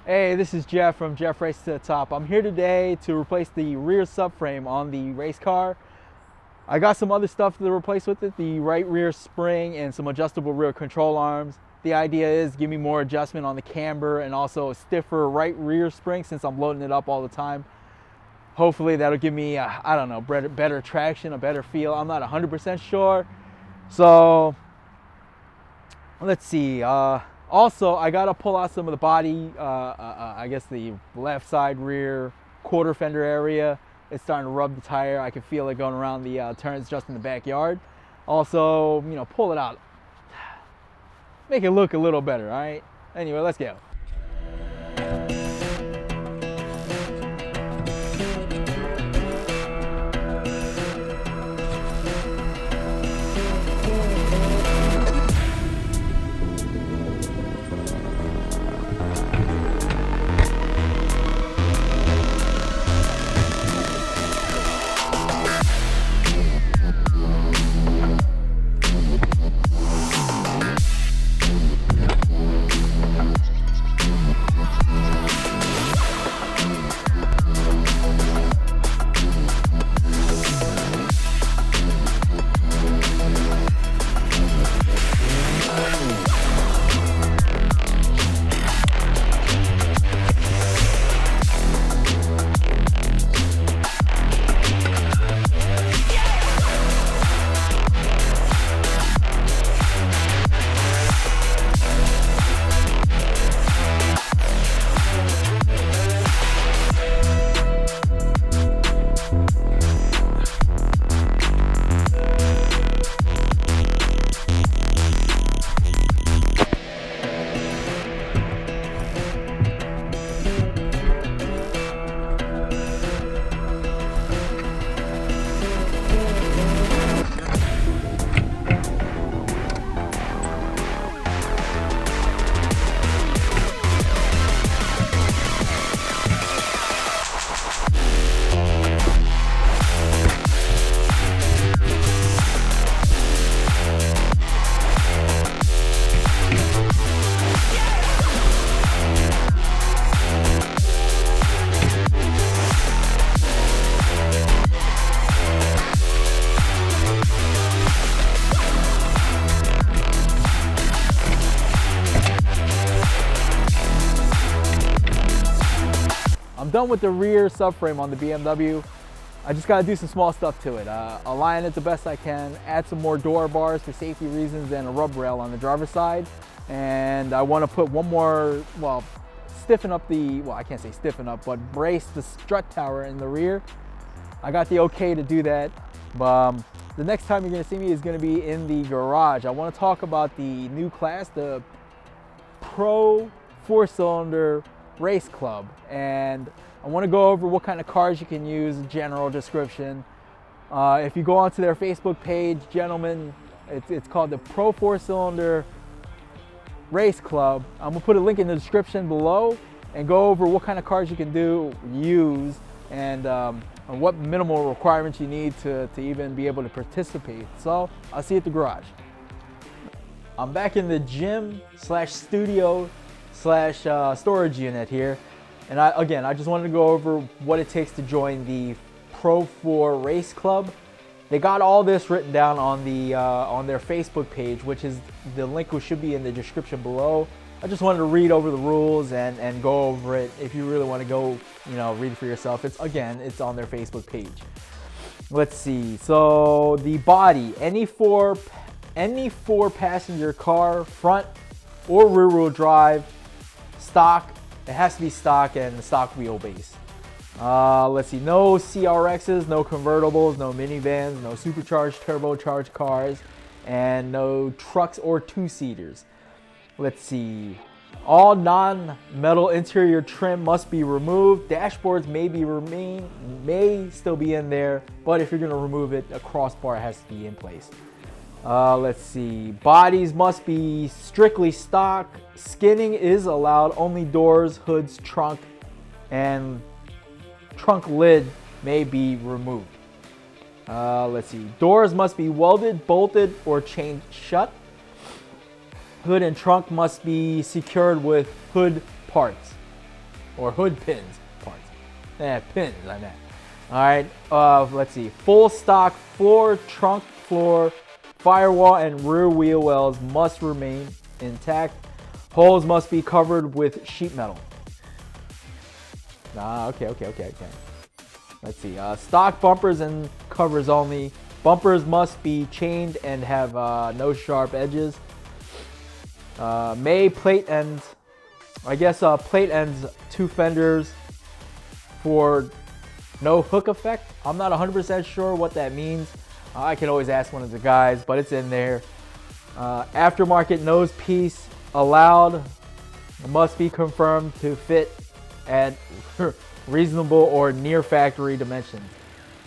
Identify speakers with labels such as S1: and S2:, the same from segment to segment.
S1: Hey, this is Jeff from Jeff Race to the Top. I'm here today to replace the rear subframe on the race car. I got some other stuff to replace with it, the right rear spring and some adjustable rear control arms. The idea is give me more adjustment on the camber and also a stiffer right rear spring since I'm loading it up all the time. Hopefully that'll give me, I don't know, better traction, a better feel. I'm not 100% sure. So let's see. Also, I gotta pull out some of the body, I guess the left side rear quarter fender area. It's starting to rub the tire. I can feel it going around the turns just in the backyard. Also, pull it out. Make it look a little better, all right? Anyway, let's go. I'm done with the rear subframe on the BMW. I just gotta do some small stuff to it. Align it the best I can, add some more door bars for safety reasons and a rub rail on the driver's side. And I wanna put one more, stiffen up I can't say stiffen up, but brace the strut tower in the rear. I got the okay to do that. But the next time you're gonna see me is gonna be in the garage. I wanna talk about the new class, the Pro 4-cylinder race club, and I want to go over what kind of cars you can use, general description. If you go onto their Facebook page, gentlemen, it's called the Pro 4-cylinder race club. I'm gonna put a link in the description below and go over what kind of cars you can use and what minimal requirements you need to even be able to participate. So I'll see you at the garage. I'm back in the gym / studio / storage unit here, and I just wanted to go over what it takes to join the Pro 4 Race Club. They got all this written down on their Facebook page, which is the link should be in the description below. I just wanted to read over the rules and go over it. If you really want to go, read it for yourself, it's on their Facebook page. Let's see. So the body, any four passenger car, front or rear wheel drive, stock. It has to be stock and stock wheelbase. Let's see, no CRXs, no convertibles, no minivans, no supercharged, turbocharged cars, and no trucks or two-seaters. Let's see, all non-metal interior trim must be removed. Dashboards may still be in there, but if you're gonna remove it, a crossbar has to be in place. Let's see, bodies must be strictly stock. Skinning is allowed, only doors, hoods, trunk, and trunk lid may be removed. Let's see, doors must be welded, bolted, or chained shut. Hood and trunk must be secured with hood parts. or hood pins parts. Pins, I meant. All right, let's see. Full stock floor, trunk floor, firewall, and rear wheel wells must remain intact. Holes must be covered with sheet metal. Okay. Let's see. Stock bumpers and covers only. Bumpers must be chained and have no sharp edges. May plate ends. I guess plate ends, 2 fenders for no hook effect. I'm not 100% sure what that means. I can always ask one of the guys, but it's in there. Aftermarket nose piece allowed. Must be confirmed to fit at reasonable or near factory dimensions.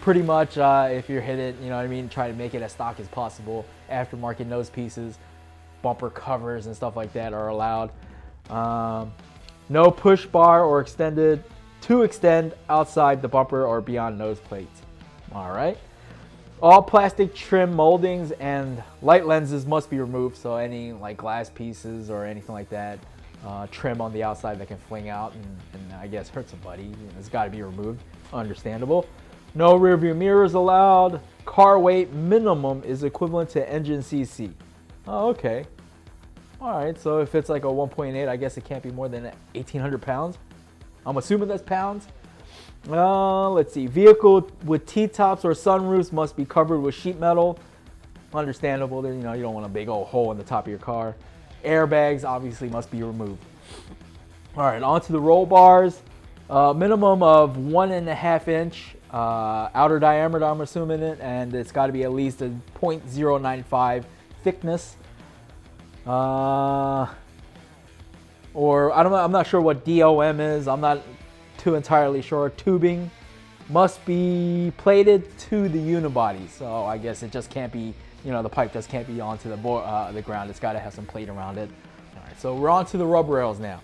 S1: Pretty much, if you're hit it, you know what I mean, try to make it as stock as possible. Aftermarket nose pieces, bumper covers and stuff like that are allowed. No push bar or extend outside the bumper or beyond nose plates. All right. All plastic trim moldings and light lenses must be removed. So any like glass pieces or anything like that, trim on the outside that can fling out and I guess hurt somebody, it's got to be removed. Understandable. No rear view mirrors allowed. Car weight minimum is equivalent to engine cc. Oh, okay. All right, so if it's like a 1.8, I guess it can't be more than 1,800 pounds. I'm assuming that's pounds. Let's see. Vehicle with T-tops or sunroofs must be covered with sheet metal. Understandable. You know, you don't want a big old hole in the top of your car. Airbags obviously must be removed. All right, on to the roll bars. Minimum of 1.5 inch outer diameter, I'm assuming it, and it's got to be at least a 0.095 thickness. Or I don't know, I'm not sure what DOM is. I'm not too entirely sure. Tubing must be plated to the unibody. So I guess it just can't be, you know, the pipe just can't be onto the ground. It's got to have some plate around it. All right, so we're on to the rub rails now.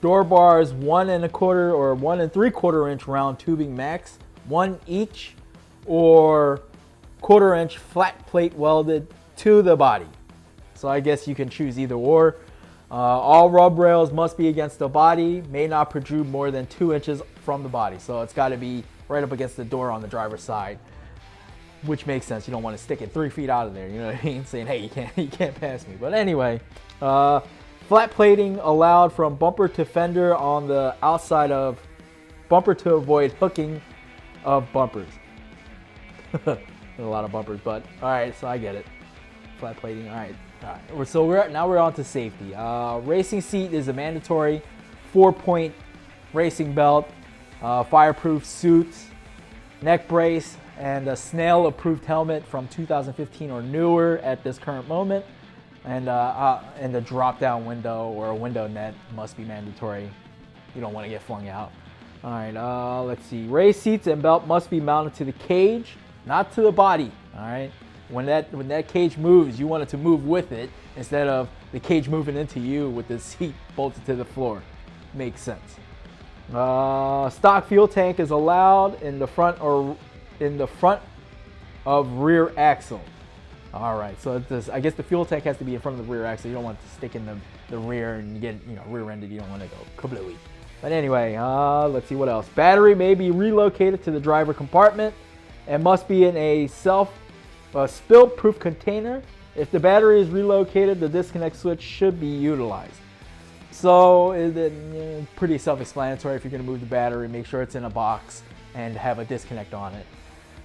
S1: Door bars 1.25 or 1.75 inch round tubing max, 1 each, or 1/4 inch flat plate welded to the body. So I guess you can choose either or. All rub rails must be against the body, may not protrude more than 2 inches from the body. So it's got to be right up against the door on the driver's side, which makes sense. You don't want to stick it 3 feet out of there, you know what I mean? Saying, hey, you can't pass me. But anyway, flat plating allowed from bumper to fender on the outside of bumper to avoid hooking of bumpers. A lot of bumpers, but all right, so I get it. Flat plating, all right. So we're on to safety. Racing seat is a mandatory 4-point racing belt, fireproof suits, neck brace, and a snail-approved helmet from 2015 or newer at this current moment. And the drop-down window or a window net must be mandatory. You don't want to get flung out. All right, let's see. Race seats and belt must be mounted to the cage, not to the body. All right. When that cage moves, you want it to move with it instead of the cage moving into you with the seat bolted to the floor. Makes sense. Stock fuel tank is allowed in the front of rear axle. All right, so I guess the fuel tank has to be in front of the rear axle. You don't want it to stick in the rear and you get rear-ended. You don't want to go kablooey. But anyway, let's see what else. Battery may be relocated to the driver compartment and must be in a spill-proof container. If the battery is relocated, the disconnect switch should be utilized. So it's pretty self-explanatory. If you're going to move the battery, make sure it's in a box and have a disconnect on it.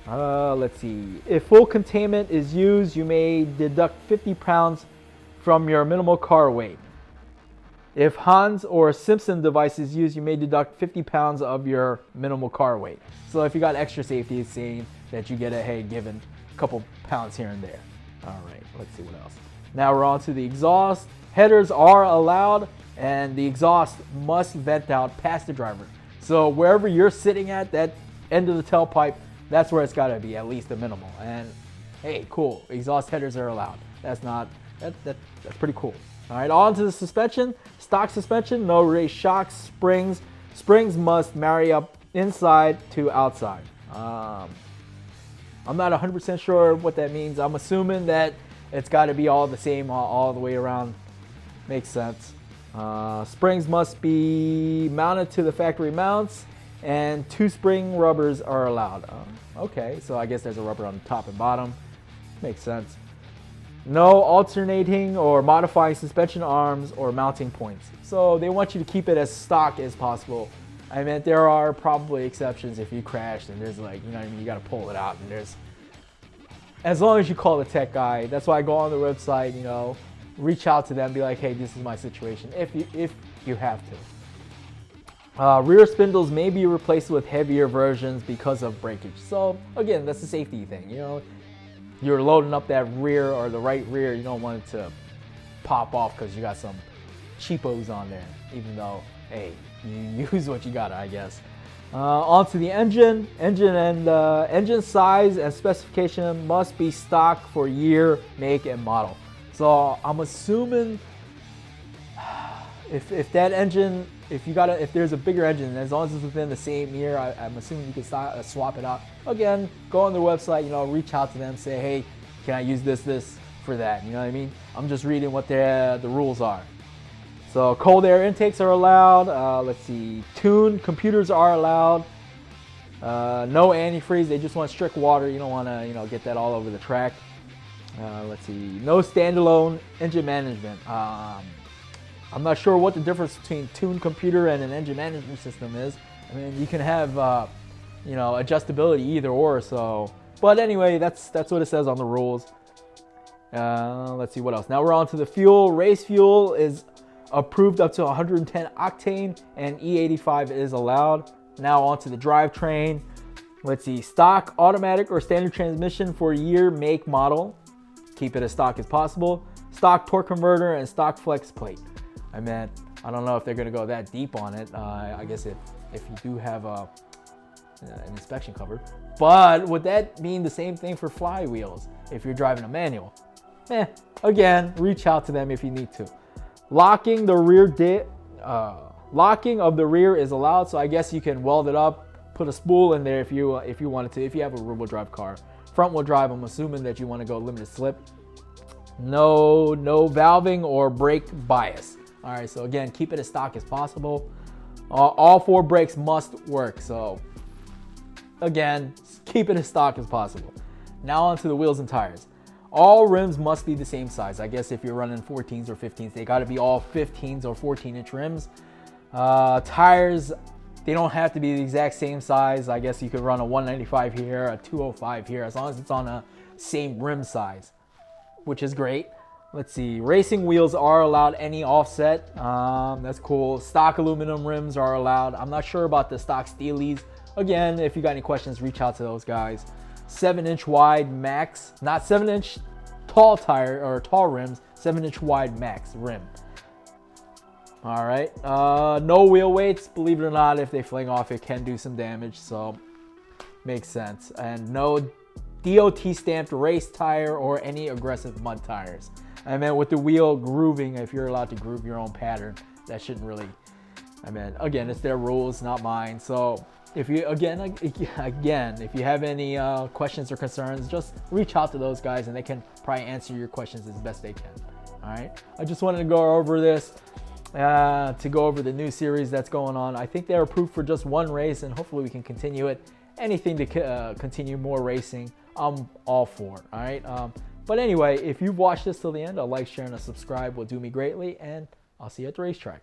S1: Let's see. If full containment is used, you may deduct 50 pounds from your minimal car weight. If Hans or Simpson device is used, you may deduct 50 pounds of your minimal car weight. So if you got extra safety, it's saying that you get given couple pounds here and there. All right, let's see what else. Now we're on to the exhaust. Headers are allowed and the exhaust must vent out past the driver. So wherever you're sitting at, that end of the tailpipe, that's where it's got to be, at least the minimal. And hey, cool, exhaust headers are allowed. That's pretty cool. All right, on to the suspension. Stock suspension, no race shocks, springs. Springs must marry up inside to outside. I'm not 100% sure what that means. I'm assuming that it's got to be all the same all the way around. Makes sense. Springs must be mounted to the factory mounts, and 2 spring rubbers are allowed. Okay, so I guess there's a rubber on the top and bottom. Makes sense. No alternating or modifying suspension arms or mounting points. So they want you to keep it as stock as possible. I mean, there are probably exceptions if you crashed and there's like, you know what I mean, you got to pull it out, and there's, as long as you call the tech guy, that's why I go on the website, you know, reach out to them, be like, hey, this is my situation, if you have to. Rear spindles may be replaced with heavier versions because of breakage. So again, that's a safety thing, you know. You're loading up that rear or the right rear, you don't want it to pop off because you got some cheapos on there, even though, hey, you use what you got, I guess. Onto the engine. Engine size and specification must be stock for year, make, and model. So I'm assuming if that engine, if there's a bigger engine, as long as it's within the same year, I'm assuming you can swap it out. Again, go on their website, you know, reach out to them, say, hey, can I use this for that? You know what I mean? I'm just reading what the rules are. So cold air intakes are allowed. Let's see, tuned computers are allowed. No antifreeze. They just want strict water. You don't want to, you know, get that all over the track. Let's see, no standalone engine management. I'm not sure what the difference between tuned computer and an engine management system is. I mean, you can have, you know, adjustability either or. So, but anyway, that's what it says on the rules. Let's see what else. Now we're on to the fuel. Race fuel is approved up to 110 octane, and E85 is allowed. Now on to the drivetrain. Let's see, stock, automatic, or standard transmission for year, make, model. Keep it as stock as possible. Stock torque converter and stock flex plate. I mean, I don't know if they're going to go that deep on it. I guess if you do have an inspection cover. But would that mean the same thing for flywheels if you're driving a manual? Again, reach out to them if you need to. Locking the rear locking of the rear is allowed, so I guess you can weld it up, put a spool in there if you wanted to, if you have a rear-wheel drive car. Front-wheel drive, I'm assuming that you want to go limited slip. No valving or brake bias. All right, so again, keep it as stock as possible. All 4 brakes must work, so again, keep it as stock as possible. Now onto the wheels and tires. All rims must be the same size. I guess if you're running 14s or 15s, they got to be all 15s or 14-inch rims. Tires, they don't have to be the exact same size. I guess you could run a 195 here, a 205 here, as long as it's on a same rim size, which is great. Let's see, racing wheels are allowed any offset. That's cool. Stock aluminum rims are allowed. I'm not sure about the stock steelies. Again, if you got any questions, reach out to those guys. 7-inch wide max, not 7-inch tall tire or tall rims, 7-inch wide max rim. All right, no wheel weights. Believe it or not, if they fling off, it can do some damage, so makes sense. And no DOT stamped race tire or any aggressive mud tires. I mean, with the wheel grooving, if you're allowed to groove your own pattern, that shouldn't really, I mean, again, it's their rules, not mine. So if you, again, if you have any questions or concerns, just reach out to those guys and they can probably answer your questions as best they can. All right, I just wanted to go over this, to go over the new series that's going on. I think they're approved for just 1 race, and hopefully we can continue it. Anything to continue more racing, I'm all for. All right. But anyway, if you've watched this till the end, a like, share, and a subscribe will do me greatly, and I'll see you at the racetrack.